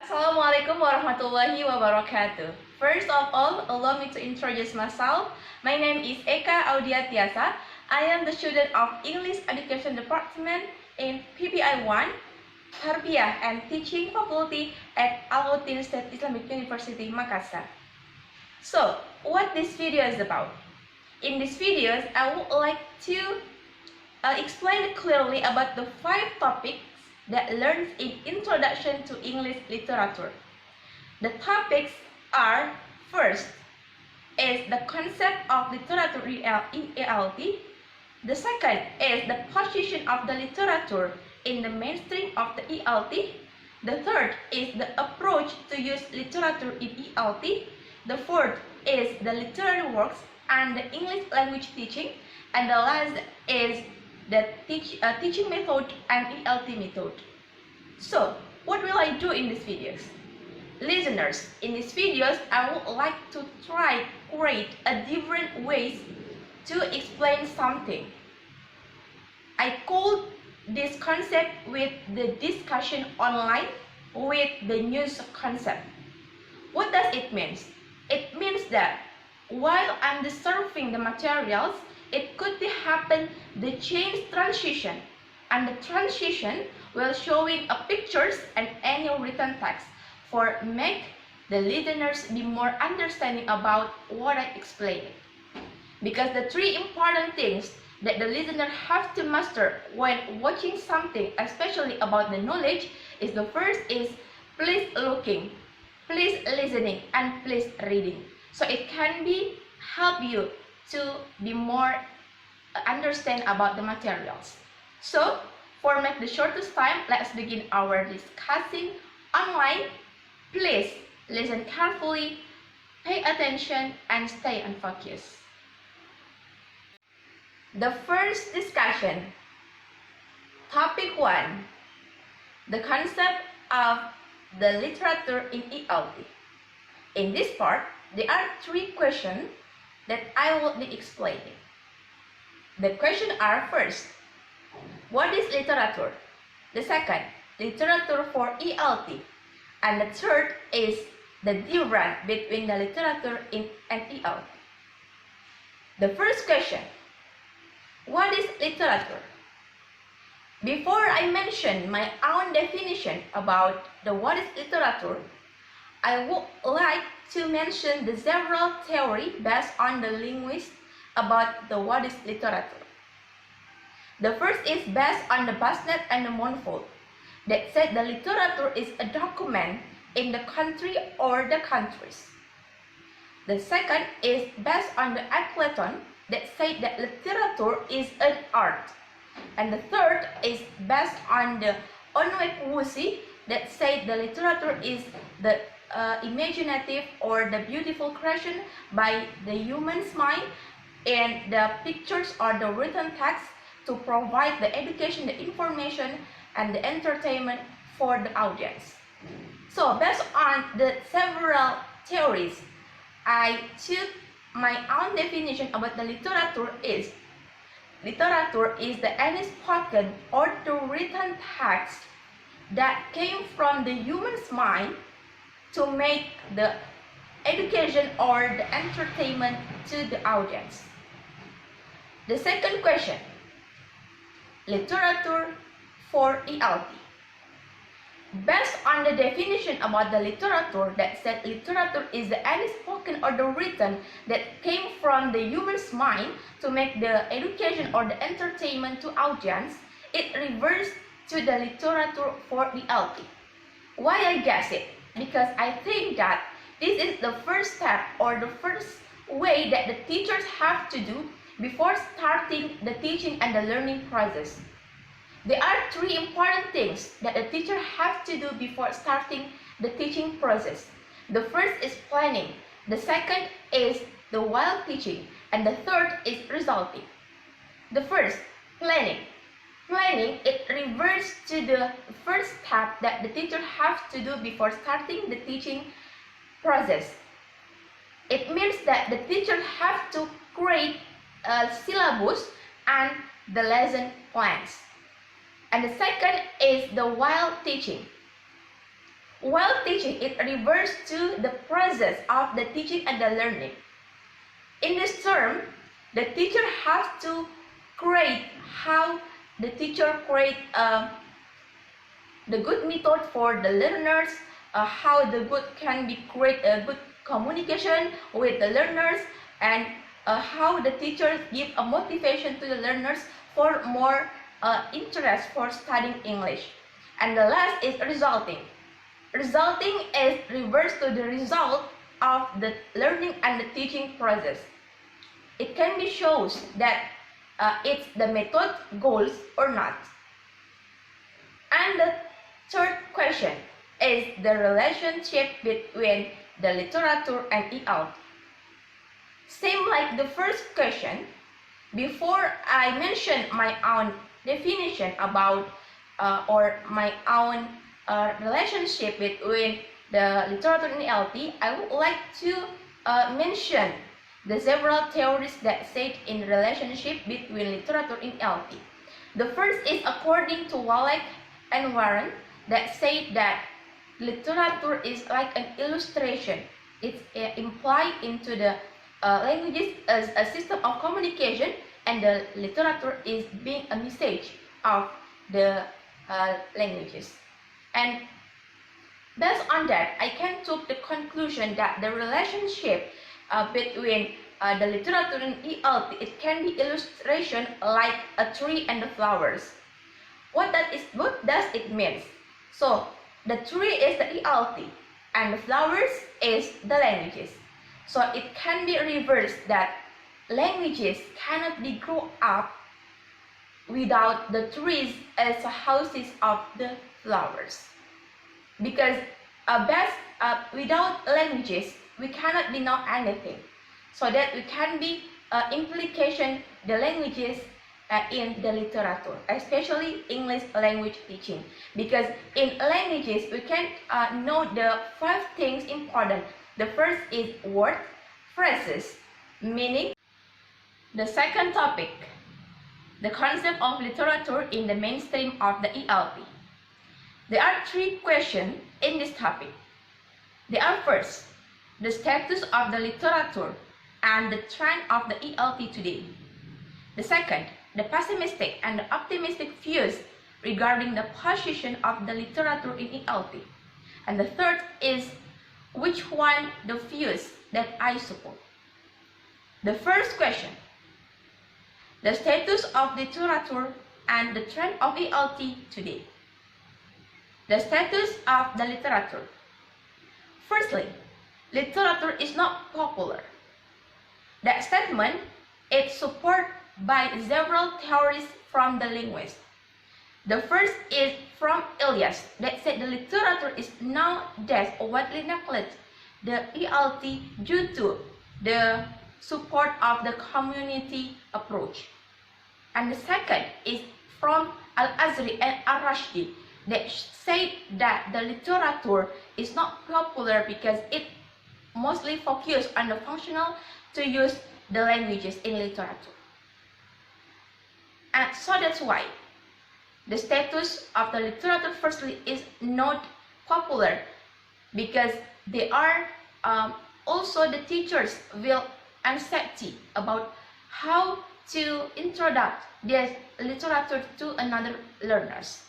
Assalamualaikum warahmatullahi wabarakatuh. First of all, allow me to introduce myself. My name is EKA AUDIA Tiasa. I am the student of English Education Department in PPI 1, Tarbiyah and Teaching Faculty at Alauddin State Islamic University, Makassar. So, what this video is about? In this video, I would like to explain clearly about the 5 topics that learns in Introduction to English Literature. The topics are: first is the concept of literature in ELT. The second is the position of the literature in the mainstream of the ELT. The third is the approach to use literature in ELT. The fourth is the literary works and the English language teaching. And the last is the teaching method and ELT method. So, what will I do in these videos? Listeners, in these videos, I would like to try create a different ways to explain something. I call this concept with the discussion online with the news concept. What does it mean? It means that while I'm serving the materials, it could happen the change transition, and the transition will showing a pictures and any written text for make the listeners be more understanding about what I explained. Because the 3 important things that the listener have to master when watching something, especially about the knowledge, is the first is please looking, please listening, and please reading. So it can be help you to be more understand about the materials. So, for make the shortest time, let's begin our discussing online. Please listen carefully, pay attention, and stay on focus. The first discussion, topic 1, the concept of the literature in ELT. In this part, there are 3 questions that I will be explaining. The questions are: first, what is literature? The second, literature for ELT. And the third is the difference between the literature in and ELT. The first question, what is literature? Before I mention my own definition about the what is literature, I would like to mention the several theories based on the linguists about the what is literature. The first is based on the Basnet and the Montfort that said the literature is a document in the country or the countries. The second is based on the Appleton that said that literature is an art. And the third is based on the Onwekuwusi that said the literature is the imaginative or the beautiful creation by the human's mind, and the pictures or the written text to provide the education, the information, and the entertainment for the audience. So based on the several theories, I took my own definition about the literature is the any spoken or the written text that came from the human's mind to make the education or the entertainment to the audience. The second question, literature for ELT. Based on the definition about the literature that said literature is any spoken or the written that came from the human's mind to make the education or the entertainment to audience, it refers to the literature for ELT. Why I guess it? Because I think that this is the first step or the first way that the teachers have to do before starting the teaching and the learning process. There are 3 important things that the teacher have to do before starting the teaching process. The first is planning, the second is the while teaching, and the third is resulting. The first, planning. Planning, it refers to the first step that the teacher has to do before starting the teaching process. It means that the teacher has to create a syllabus and the lesson plans. And the second is the while teaching. While teaching, it refers to the process of the teaching and the learning. In this term, the teacher has to create the good method for the learners, how the good can be create a good communication with the learners, and how the teachers give a motivation to the learners for more interest for studying English. And the last is resulting. Resulting is refers to the result of the learning and the teaching process. It can be shows that it's the method goals or not. And the third question is the relationship between the literature and ELT. Same like the first question, before I mention my own definition about or my own relationship between the literature and ELT, I would like to mention the several theories that said in relationship between literature and ELT. The first is according to Wallach and Warren, that said that literature is like an illustration. It's implied into the languages as a system of communication, and the literature is being a message of the languages. And based on that, I can take the conclusion that the relationship between the literature and ELT, it can be illustration like a tree and the flowers. What does it mean? So the tree is the ELT and the flowers is the languages. So it can be reversed that languages cannot be grow up without the trees as houses of the flowers. Because without languages, we cannot be know anything. So that we can be implication the languages in the literature, especially English language teaching. Because in languages, we can know the 5 things important. The first is word, phrases, meaning. The second topic, the concept of literature in the mainstream of the ELT. There are 3 questions in this topic. They are first, the status of the literature and the trend of the ELT today. The second, the pessimistic and the optimistic views regarding the position of the literature in ELT. And the third is which one the views that I support. The first question, the status of literature and the trend of ELT today. The status of the literature. Firstly, literature is not popular. That statement is supported by several theories from the linguist. The first is from Elias, that said the literature is nowadays widely neglected the ELT due to the support of the community approach. And the second is from Al-Azri and Al-Rashdi, that said that the literature is not popular because it mostly focuses on the functional to use the languages in literature. And so that's why the status of the literature firstly is not popular, because they are also the teachers will uncertainty about how to introduce this literature to another learners.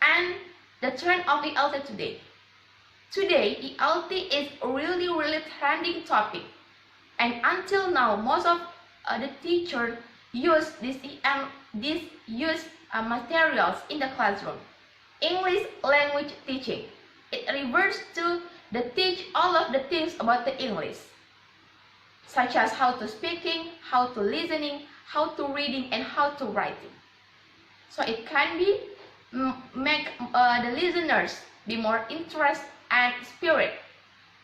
And the trend of ELT today. Today, ELT is really trending topic, and until now, most of the teachers use these materials in the classroom. English language teaching. It refers to the teach all of the things about the English, such as how to speaking, how to listening, how to reading, and how to writing. So it can be make the listeners be more interest and spirit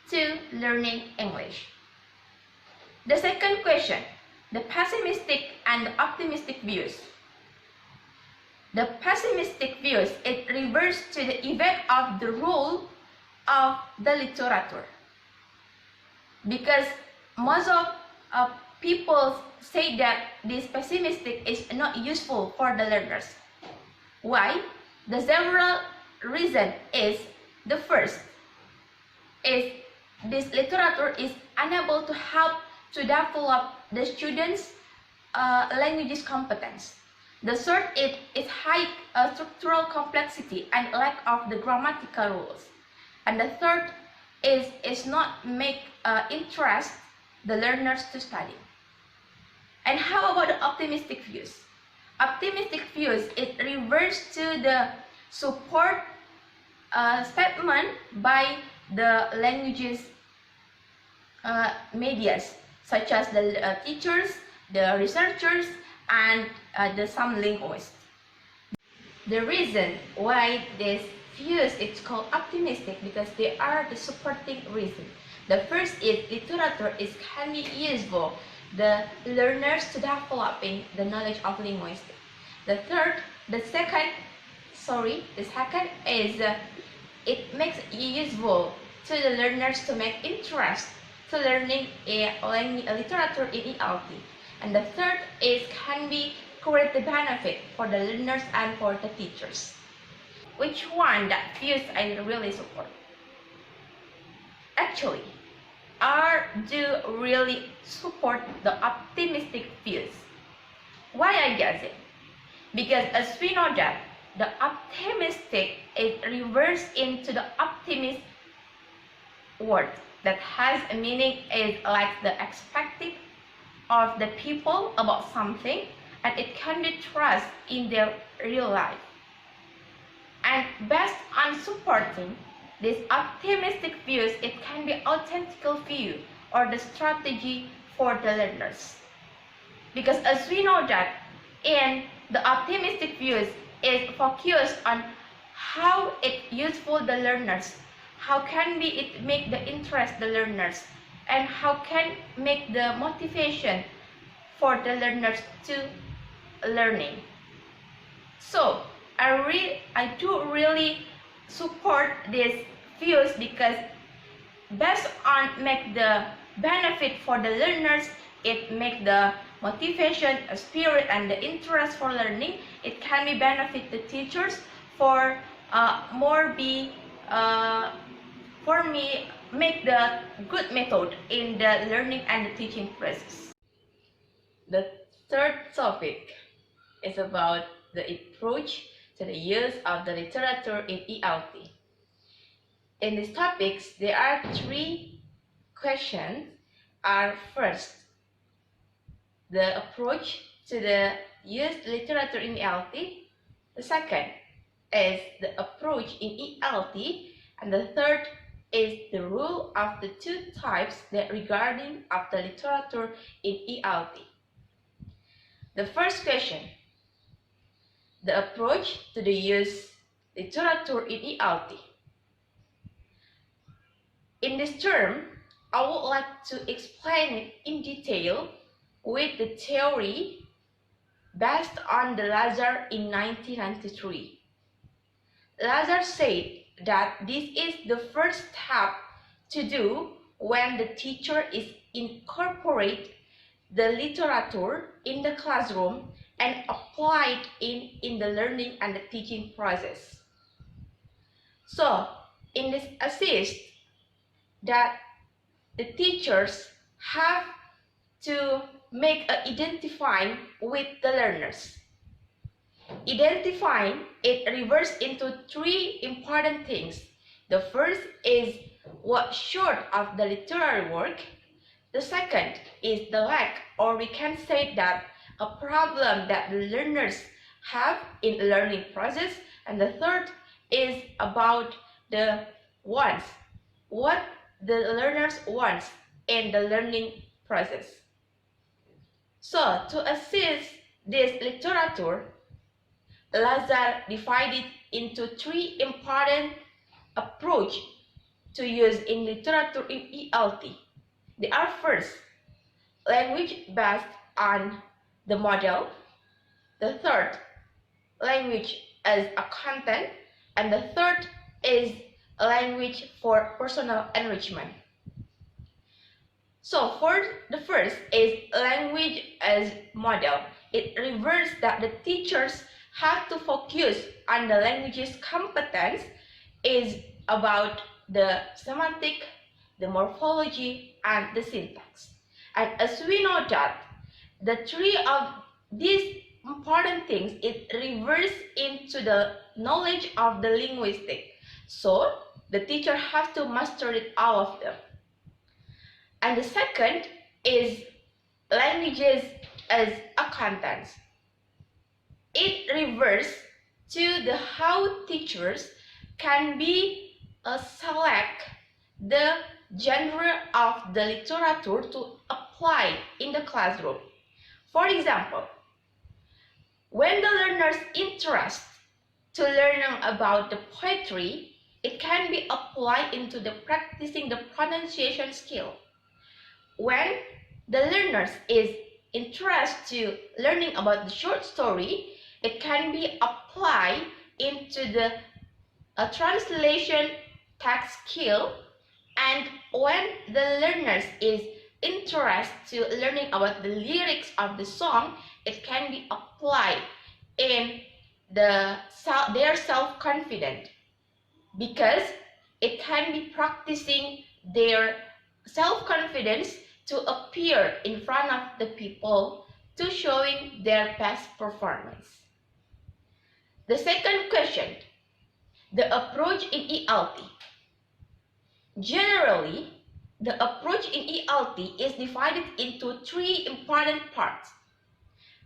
to learning English. The second question, the pessimistic and the optimistic views. The pessimistic views, it refers to the effect of the role of the literature, because most of people say that this pessimistic is not useful for the learners. Why? The several reason is The first is this literature is unable to help to develop the students' languages competence. The third is high structural complexity and lack of the grammatical rules. And the third is not make interest the learners to study. And how about the optimistic views? Optimistic views is reverse to the support statement by the languages medias, such as the teachers, the researchers, and some linguists. The reason why this views is called optimistic because they are the supporting reason. The first is literature can be useful the learners to developing the knowledge of linguistics. The second is it makes it useful to the learners to make interest to learning a literature in ELT. And the third is can be create the benefit for the learners and for the teachers. Which one that views I really support? Actually, I do really support the optimistic views. Why I guess it? Because as we know that the optimistic is reversed into the optimist word that has a meaning is like the expected of the people about something, and it can be trust in their real life. And based on supporting these optimistic views, it can be authentic view or the strategy for the learners. Because as we know that in the optimistic views is focused on how it useful the learners, how can be it make the interest the learners, and how can make the motivation for the learners to learning. So I do really support these views because based on make the benefit for the learners, it make the motivation, a spirit, and the interest for learning. It can be benefit the teachers for make the good method in the learning and the teaching process. The third topic is about the approach to the use of the literature in ELT. In these topics, there are three questions. First, the approach to the used literature in ELT. The second is the approach in ELT, and the third is the rule of the two types that regarding of the literature in ELT. The first question, the approach to the use literature in ELT. In this term, I would like to explain it in detail with the theory based on the Lazar in 1993. Lazar said that this is the first step to do when the teacher is incorporate the literature in the classroom and apply it in the learning and the teaching process. So, in this assist that the teachers have to make a identifying with the learners. Identifying it reverses into three important things. The first is what short of the literary work. The second is the lack, or we can say that a problem that the learners have in the learning process. And the third is about the wants, what the learners wants in the learning process. So to assist this literature, Lazar divided into three important approaches to use in literature in ELT. They are first, language based on the model. The third, language as a content. And the third is language for personal enrichment. So for the first is language as model. It reverses that the teachers have to focus on the language's competence is about the semantic, the morphology, and the syntax. And as we know that the three of these important things, it reverse into the knowledge of the linguistic. So the teacher has to master it, all of them. And the second is languages as a content. It refers to the how teachers can be select the genre of the literature to apply in the classroom. For example, when the learner's interest to learning about the poetry, it can be applied into the practicing the pronunciation skill. When the learners is interested to learning about the short story, it can be applied into the translation text skill. And when the learners is interested to learning about the lyrics of the song, it can be applied in their self-confidence, because it can be practicing their self-confidence to appear in front of the people to showing their best performance. The second question, the approach in ELT. Generally, the approach in ELT is divided into three important parts.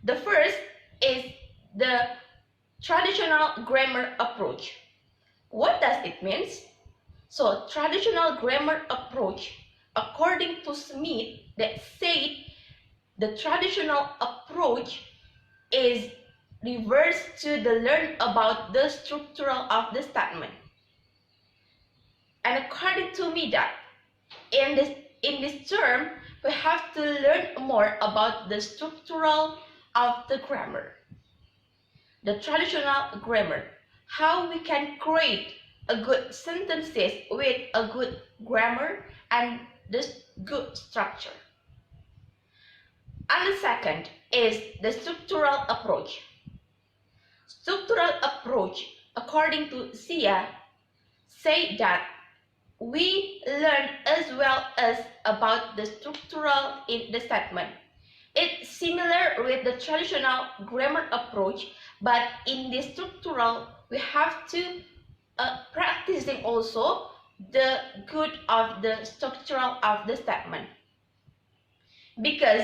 The first is the traditional grammar approach. What does it mean? So, traditional grammar approach, according to Smith, that said the traditional approach is reverse to the learn about the structural of the statement. And according to me, that in this term, we have to learn more about the structural of the grammar. The traditional grammar, how we can create a good sentences with a good grammar and this good structure. And the second is the structural approach. Structural approach, according to Sia, say that we learn as well as about the structural in the statement. It's similar with the traditional grammar approach, but in the structural, we have to practicing also the good of the structural of the statement. Because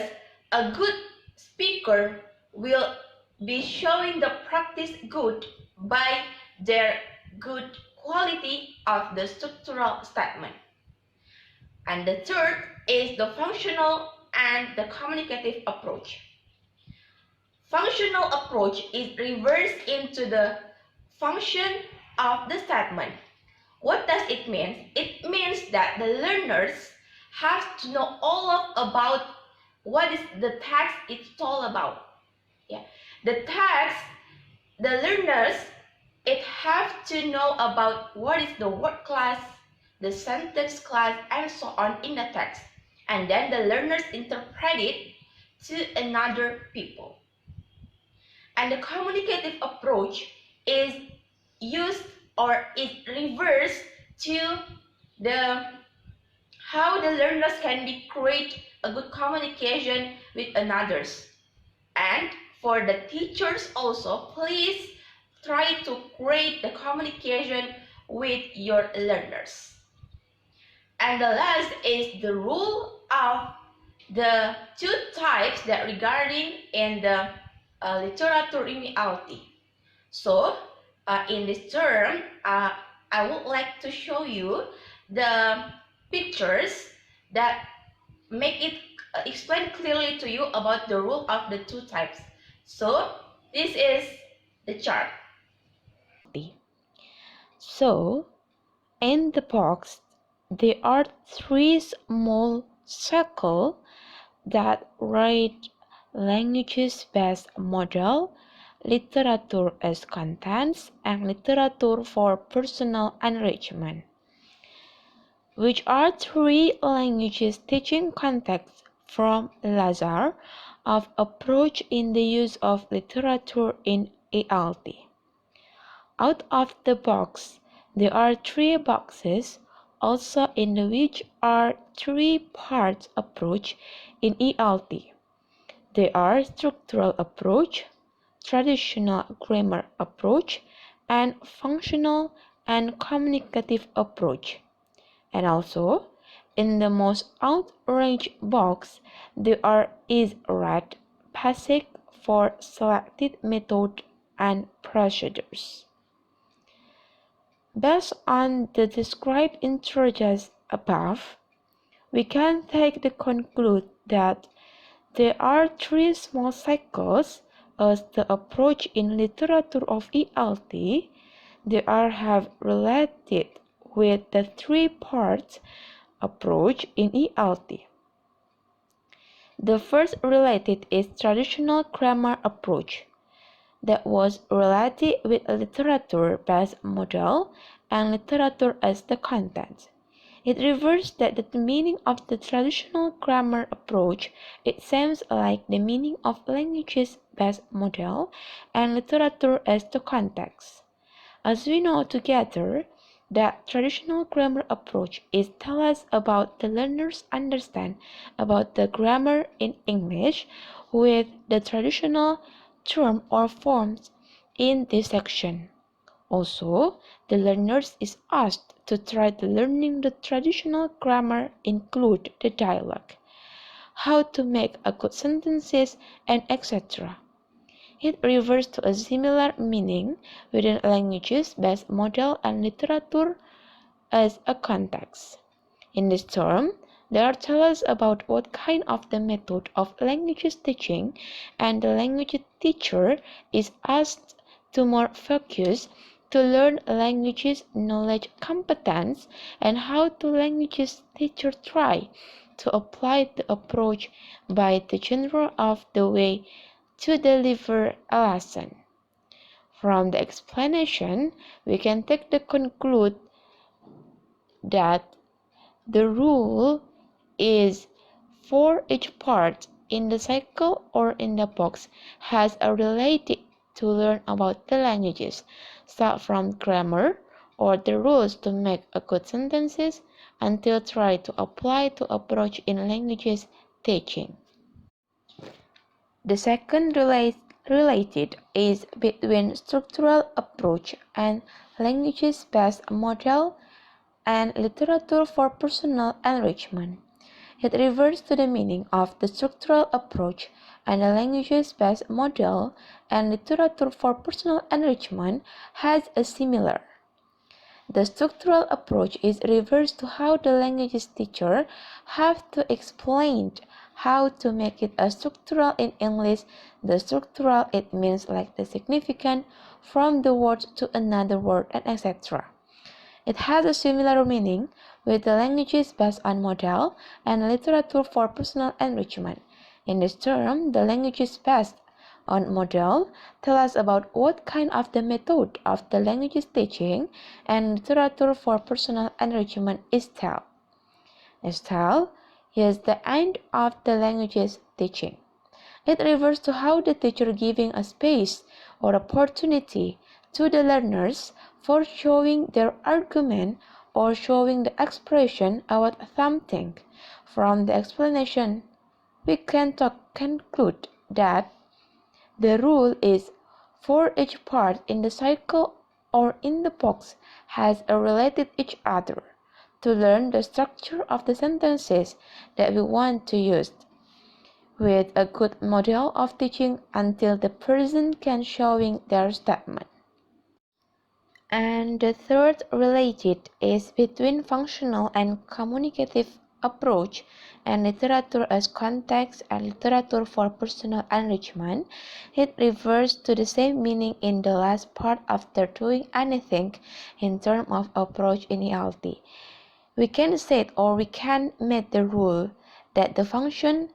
a good speaker will be showing the practice good by their good quality of the structural statement. And the third is the functional and the communicative approach. Functional approach is reversed into the function of the statement. What does it mean? It means that the learners have to know all about what is the text it's all about. Yeah. The text, the learners, it have to know about what is the word class, the sentence class, and so on in the text. And then the learners interpret it to another people. And the communicative approach is used or is reversed to the how the learners can be create a good communication with others. And for the teachers also, please try to create the communication with your learners. And the last is the rule of the two types that regarding in the literature reality. So in this term, I would like to show you the pictures that make it explain clearly to you about the rule of the two types. So this is the chart. So in the box there are three small circles that write languages-based model, literature as contents, and literature for personal enrichment, which are three languages teaching contexts from Lazar of approach in the use of literature in ALT. Out of the box, There are three boxes also in which are three-part approach in ELT. They are structural approach, traditional grammar approach, and functional and communicative approach. And also, in the most outraged box, there is red passage for selected method and procedures. Based on the described introductions above, we can take the conclude that there are three small cycles as the approach in literature of ELT. They are have related with the three-part approach in ELT. The first related is traditional grammar approach that was related with a literature-based model and literature as the content. It reversed that the meaning of the traditional grammar approach. It seems like the meaning of languages-based model and literature as the context. As we know together, that traditional grammar approach is tell us about the learner's understand about the grammar in English with the traditional term or forms in this section. Also, the learners is asked to try to learning the traditional grammar include the dialogue, how to make a good sentences, and etc. It refers to a similar meaning within languages-based model and literature as a context. In this term, they are tell us about what kind of the method of languages teaching, and the language teacher is asked to more focus to learn languages knowledge competence and how to languages teacher try to apply the approach by the genre of the way to deliver a lesson. From the explanation, we can take the conclude that the rule is for each part in the cycle or in the box has a related to learn about the languages, start from grammar or the rules to make a good sentences until try to apply to approach in languages teaching. The second related is between structural approach and languages-based model and literature for personal enrichment. It refers to the meaning of the structural approach and the languages-based model and literature for personal enrichment has a similar. The structural approach is refers to how the languages teacher have to explain how to make it a structural in English. The structural it means like the significant from the word to another word and etc. It has a similar meaning with the languages based on model and literature for personal enrichment. In this term, the languages based on model tell us about what kind of the method of the languages teaching, and literature for personal enrichment is style. Style is the end of the languages teaching. It refers to how the teacher giving a space or opportunity to the learners for showing their argument or showing the expression about something. From the explanation, we can conclude that the rule is for each part in the cycle or in the box has a related each other to learn the structure of the sentences that we want to use with a good model of teaching until the person can showing their statement. And the third related is between functional and communicative approach and literature as context and literature for personal enrichment. It refers to the same meaning in the last part after doing anything in terms of approach in ELT. We can say or we can make the rule that the function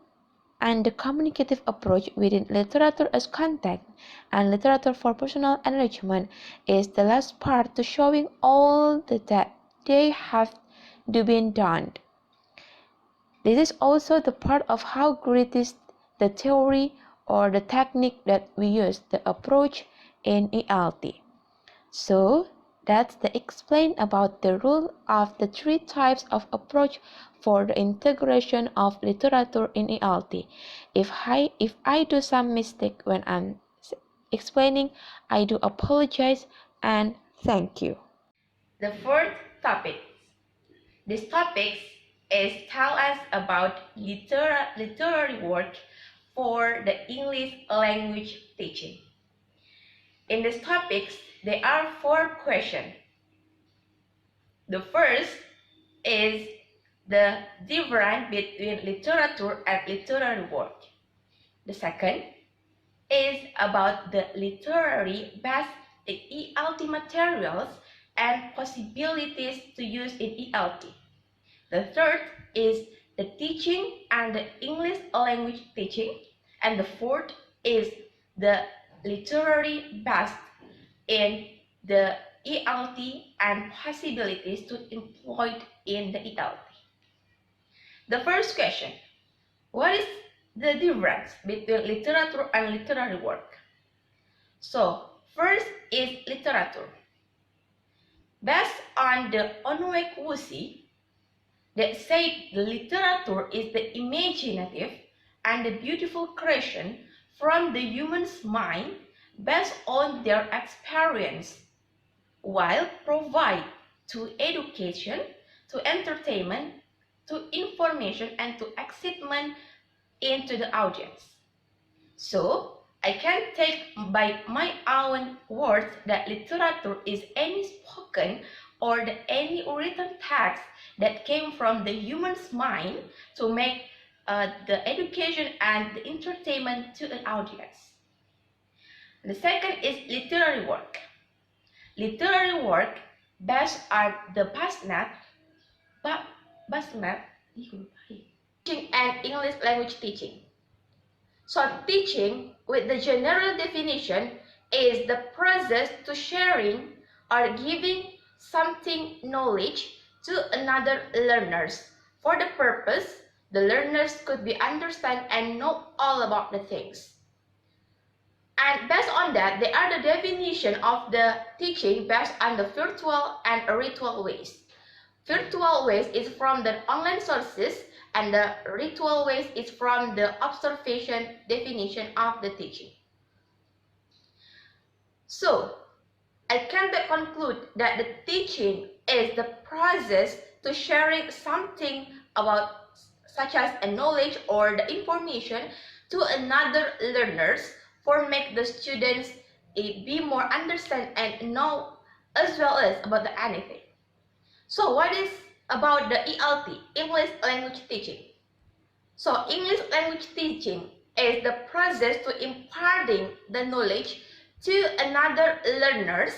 and the communicative approach within literature as context and literature for personal enrichment is the last part to showing all that they have to be done. This is also the part of how great is the theory or the technique that we use the approach in ELT. So That's the explain about the rule of the three types of approach for the integration of literature in ELT. If I do some mistake when I'm explaining, I do apologize and thank you. The fourth topic. This topic is tell us about literary work for the English language teaching. In this topic, there are 4 questions. The first is the difference between literature and literary work. The second is about the literary based ELT materials and possibilities to use in ELT. The third is the teaching and the English language teaching. And the fourth is the literary based in the ELT and possibilities to employ in the ELT. The first question, what is the difference between literature and literary work? So, first is literature. Based on the Onwek Wusi, that said the literature is the imaginative and the beautiful creation from the human's mind based on their experience, while provide to education, to entertainment, to information, and to excitement into the audience. So, I can take by my own words that literature is any spoken or any written text that came from the human's mind to make the education and the entertainment to an audience. The second is literary work. Literary work based on the Basnet teaching and English language teaching. So teaching, with the general definition, is the process to sharing or giving something knowledge to another learners. For the purpose, the learners could be understand and know all about the things. And based on that, there are the definition of the teaching based on the virtual and ritual ways. Virtual ways is from the online sources, and the ritual ways is from the observation definition of the teaching. So, I can conclude that the teaching is the process to sharing something about such as a knowledge or the information to another learners for make the students be more understand and know as well as about the anything. So what is about the ELT, English language teaching? So English language teaching is the process to imparting the knowledge to another learners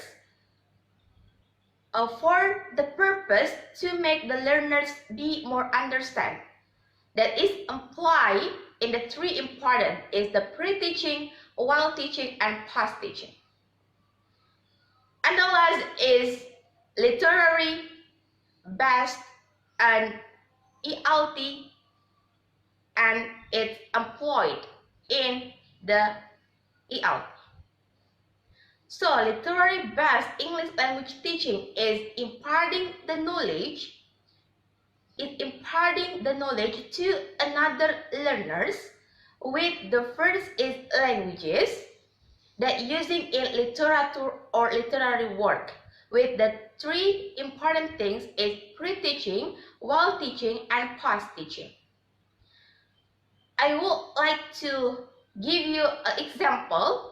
for the purpose to make the learners be more understand. That is implied in the 3 important is the pre-teaching, while teaching, and post-teaching. And the last is literary based on ELT, and it's employed in the ELT. So literary based English language teaching is imparting the knowledge. It's imparting the knowledge to another learners with the first is languages that using in literature or literary work. With the 3 important things is pre-teaching, while teaching, and post-teaching. I would like to give you an example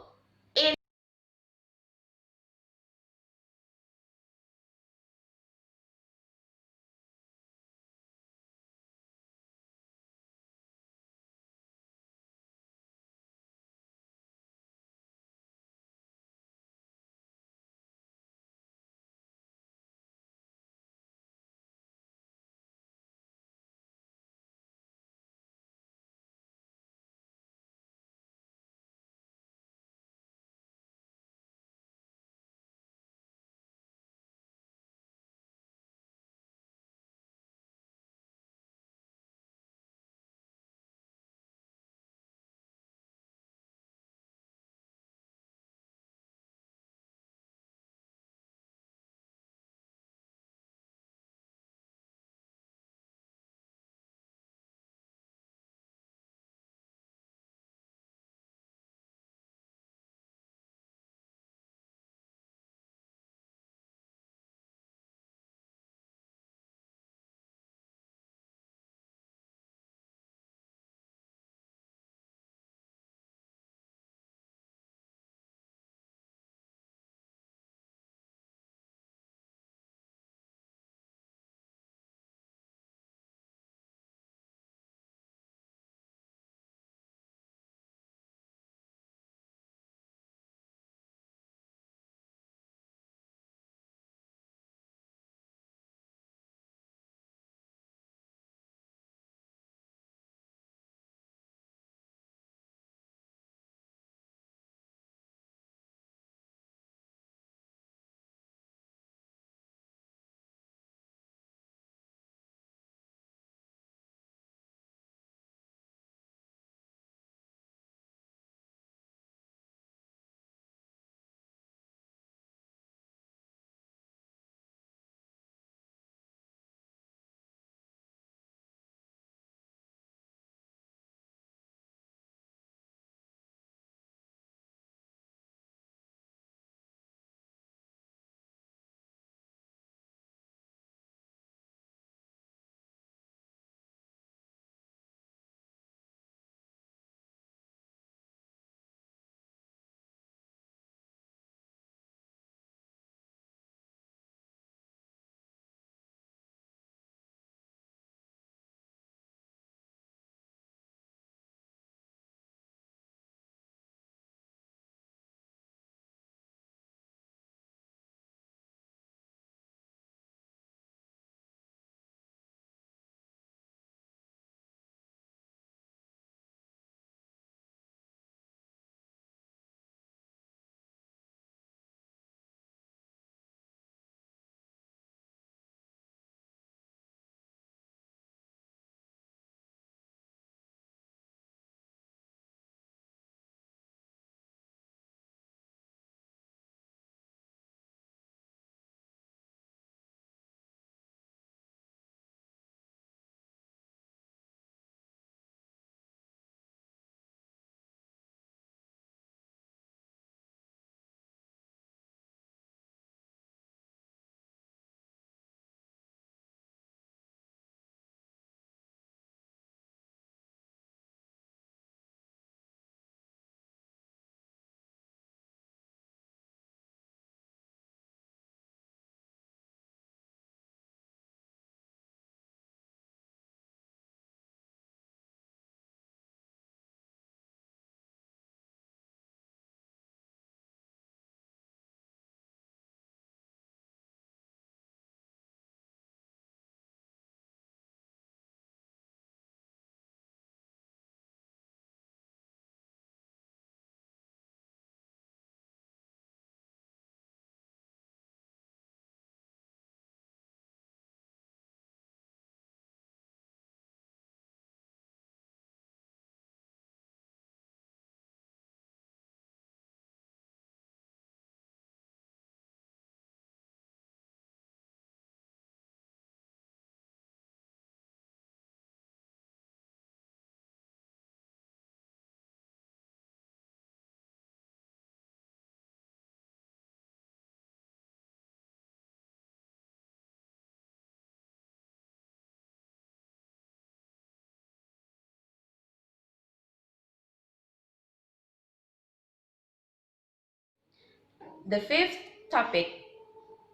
The fifth topic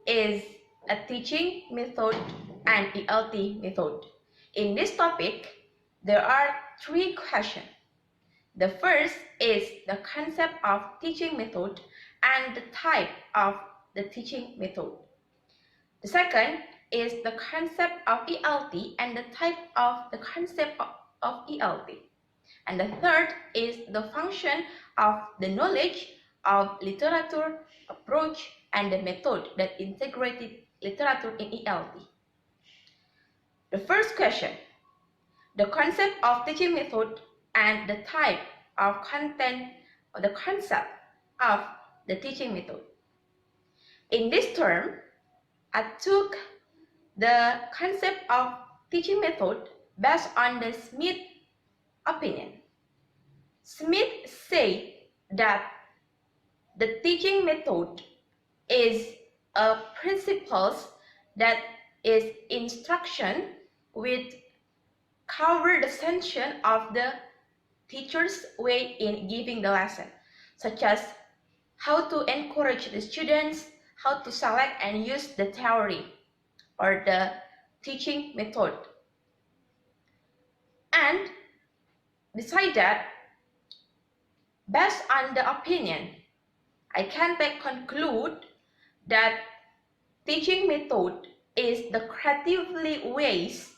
is a teaching method and ELT method. In this topic, there are 3 questions. The first is the concept of teaching method and the type of the teaching method. The second is the concept of ELT and the type of the concept of ELT. And the third is the function of the knowledge of literature, approach, and the method that integrated literature in ELT. The first question, the concept of teaching method and the type of content or the concept of the teaching method. In this term, I took the concept of teaching method based on the Smith opinion. Smith said that the teaching method is a principles that is instruction with cover the function of the teacher's way in giving the lesson, such as how to encourage the students, how to select and use the theory or the teaching method. And besides that, based on the opinion, I can conclude that teaching method is the creatively ways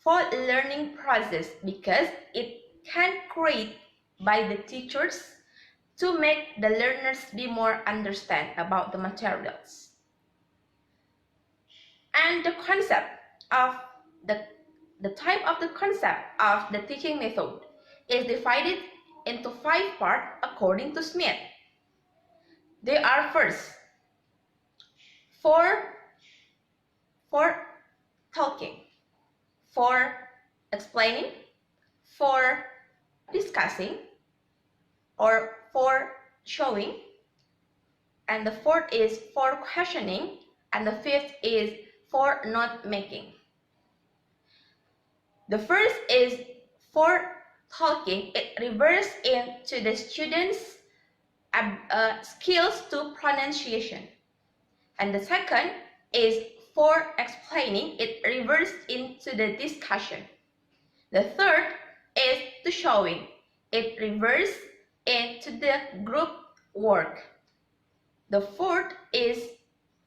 for learning process because it can create by the teachers to make the learners be more understand about the materials. And the concept of the type of the concept of the teaching method is divided into 5 parts according to Smith. They are first, for talking, for explaining, for discussing, or for showing, and the fourth is for questioning, and the fifth is for note making. The first is for talking. It refers into the students' skills to pronunciation. And the second is for explaining. It refers into the discussion. The third is to showing. It refers into the group work. The fourth is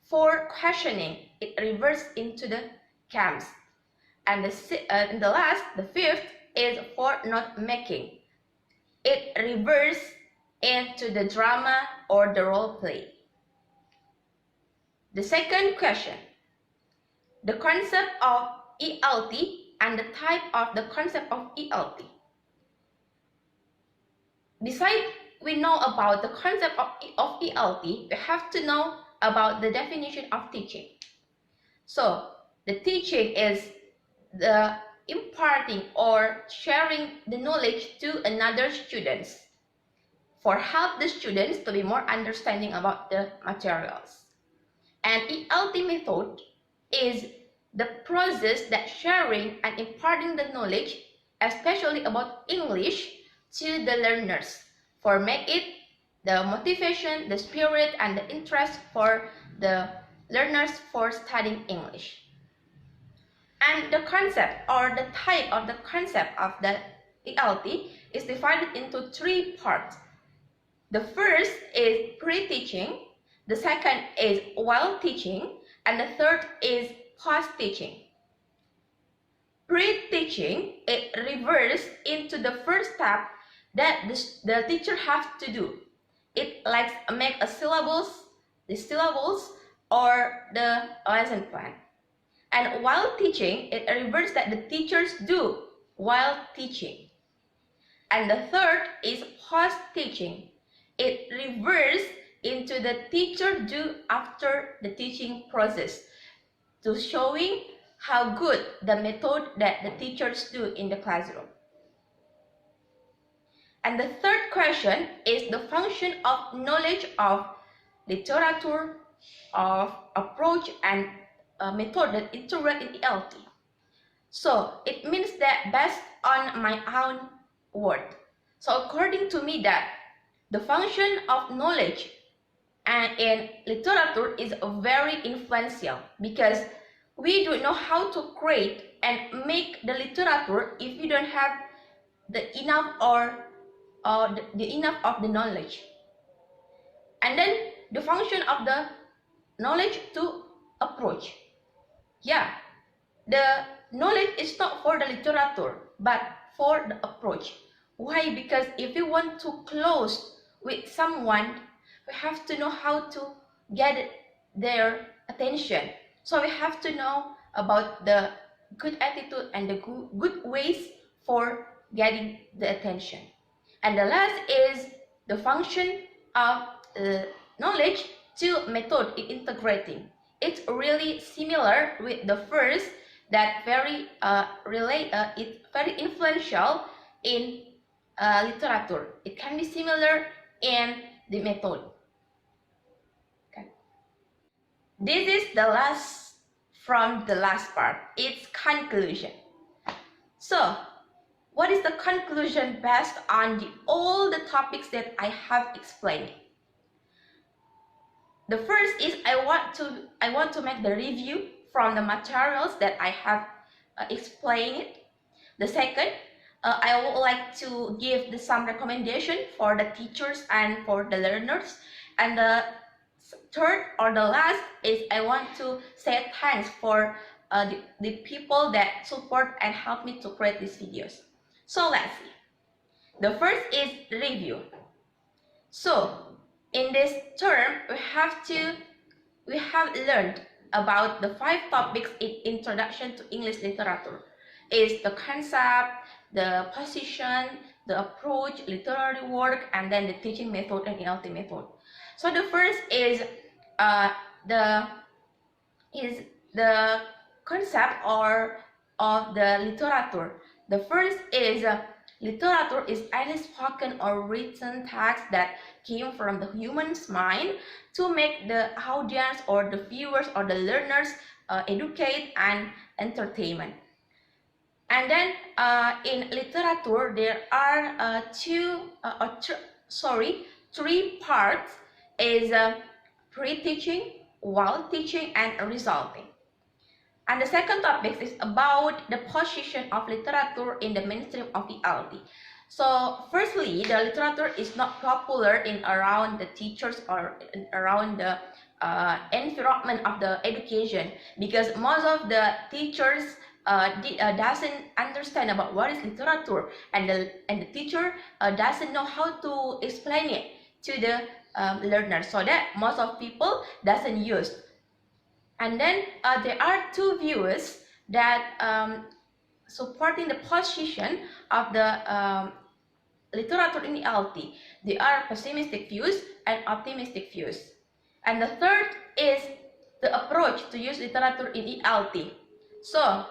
for questioning. It refers into the camps. And the last, the fifth, is for note making. It refers into the drama or the role play. The second question, the concept of ELT and the type of the concept of ELT. Besides we know about the concept of ELT, we have to know about the definition of teaching. So the teaching is the imparting or sharing the knowledge to another students for help the students to be more understanding about the materials. And ELT method is the process that sharing and imparting the knowledge, especially about English, to the learners for make it the motivation, the spirit, and the interest for the learners for studying English. And the concept or the type of the concept of the ELT is divided into 3 parts. The first is pre-teaching, the second is while teaching, and the third is post-teaching. Pre-teaching, it refers into the first step that the teacher has to do. It likes make a syllables, the syllables, or the lesson plan. And while teaching, it refers that the teachers do while teaching. And the third is post-teaching. It refers into the teacher do after the teaching process, to showing how good the method that the teachers do in the classroom. And the third question is the function of knowledge of literature, of approach, and method that integrate in ELT. So it means that based on my own word. So according to me that the function of knowledge and in literature is very influential, because we don't know how to create and make the literature if we don't have the enough the enough of the knowledge. And then the function of the knowledge to approach. Yeah, the knowledge is not for the literature, but for the approach. Why? Because if we want to close with someone, we have to know how to get their attention. So we have to know about the good attitude and the good ways for getting the attention. And the last is the function of knowledge to method in integrating. It's really similar with the first, that it's very influential in literature. It can be similar in the method. Okay. This is the last from the last part. It's conclusion. So, what is the conclusion based on all the topics that I have explained? The first is I want to make the review from the materials that I have explained. The second, I would like to give some recommendation for the teachers and for the learners. And the third or the last is I want to say thanks for the people that support and help me to create these videos. So let's see. The first is review. So in this term, we have learned about the 5 topics in Introduction to English Literature. Is the concept, the position, the approach, literary work, and then the teaching method and ELT method. So the first is the concept of the literature. The first is literature is any spoken or written text that came from the human's mind to make the audience or the viewers or the learners educate and entertainment. And then in literature there are 3 parts: is pre-teaching, while teaching, and resulting. And the second topic is about the position of literature in the mainstream of ELT. So firstly, the literature is not popular in around the teachers or around the environment of the education, because most of the teachers doesn't understand about what is literature, and the teacher doesn't know how to explain it to the learners, so that most of people doesn't use. And then there are 2 views that supporting the position of the literature in ELT. They are pessimistic views and optimistic views. And the third is the approach to use literature in ELT. So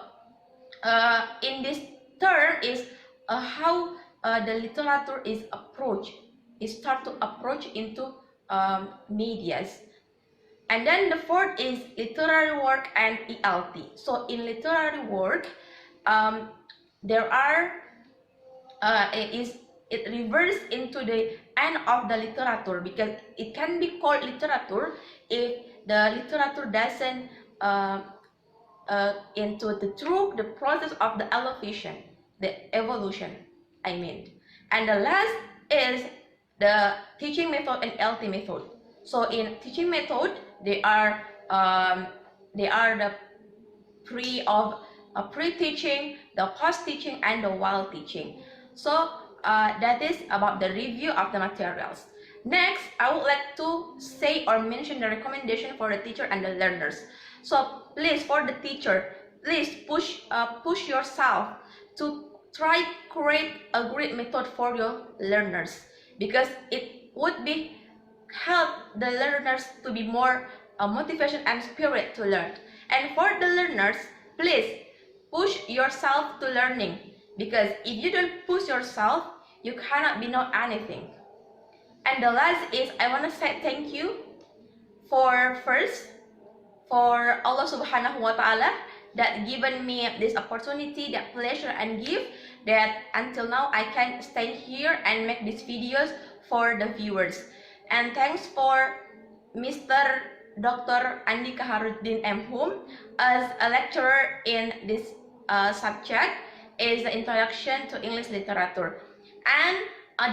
in this term is how the literature is approached. It start to approach into medias. And then the fourth is literary work and ELT. So in literary work, there are it reverses into the end of the literature, because it can be called literature if the literature doesn't into the process of the evolution, I mean. And the last is the teaching method and LT method. So in teaching method, they are the pre-teaching, the post-teaching, and the while teaching. So that is about the review of the materials. Next, I would like to say or mention the recommendation for the teacher and the learners. So please, for the teacher, please push yourself to try create a great method for your learners, because it would be help the learners to be more motivation and spirit to learn. And for the learners, please push yourself to learning, because if you don't push yourself, you cannot be know anything. And the last is I want to say thank you for Allah SWT that given me this opportunity, that pleasure and gift, that until now I can stand here and make these videos for the viewers. And thanks for Mr. Dr. Andi Kaharuddin MHum as a lecturer in this subject is the introduction to English literature. And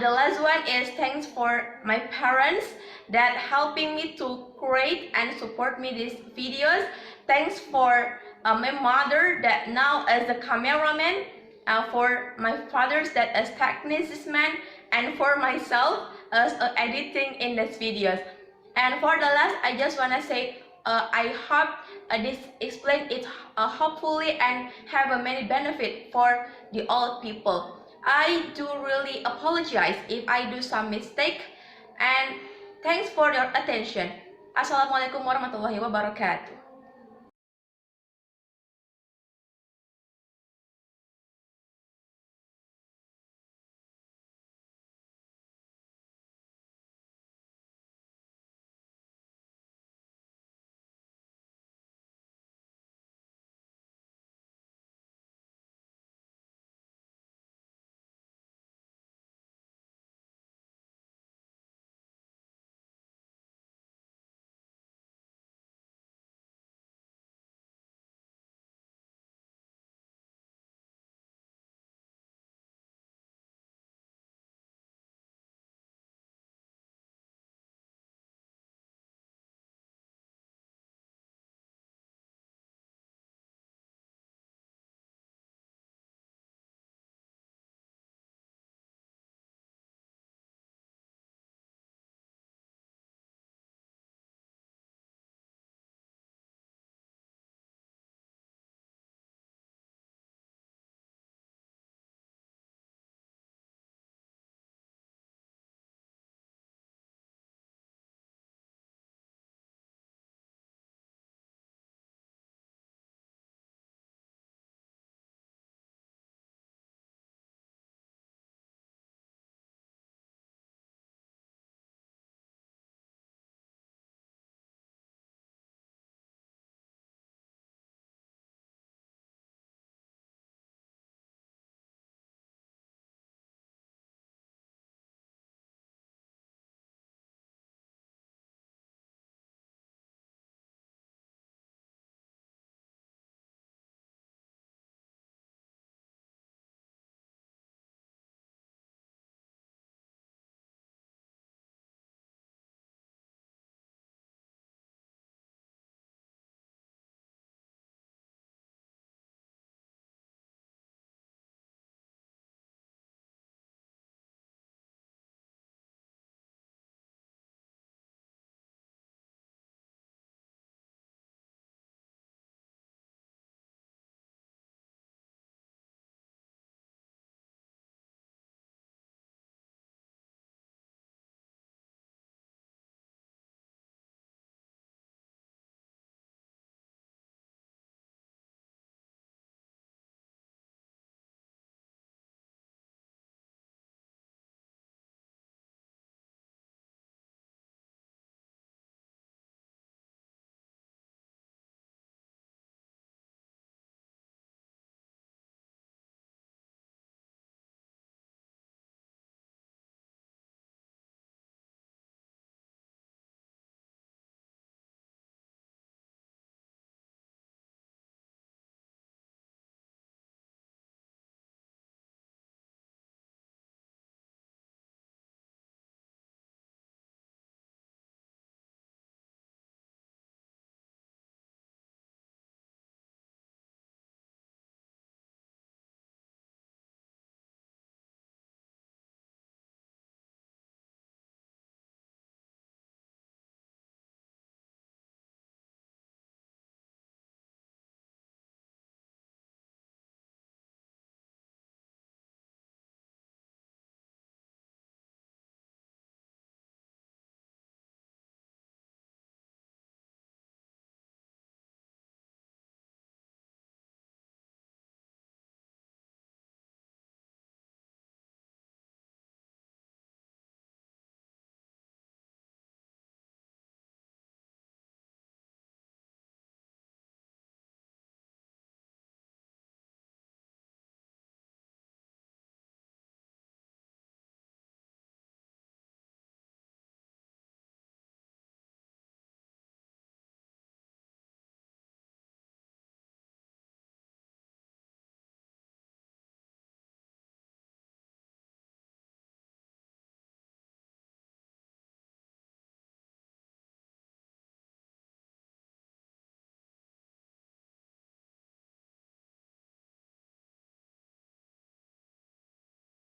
the last one is thanks for my parents that helping me to create and support me these videos. Thanks for my mother that now as a cameraman, for my father that as technician, and for myself as editing in these videos. And for the last, I just wanna say I hope this explain it hopefully and have a many benefit for the old people. I do really apologize if I do some mistake, and thanks for your attention. Assalamualaikum warahmatullahi wabarakatuh.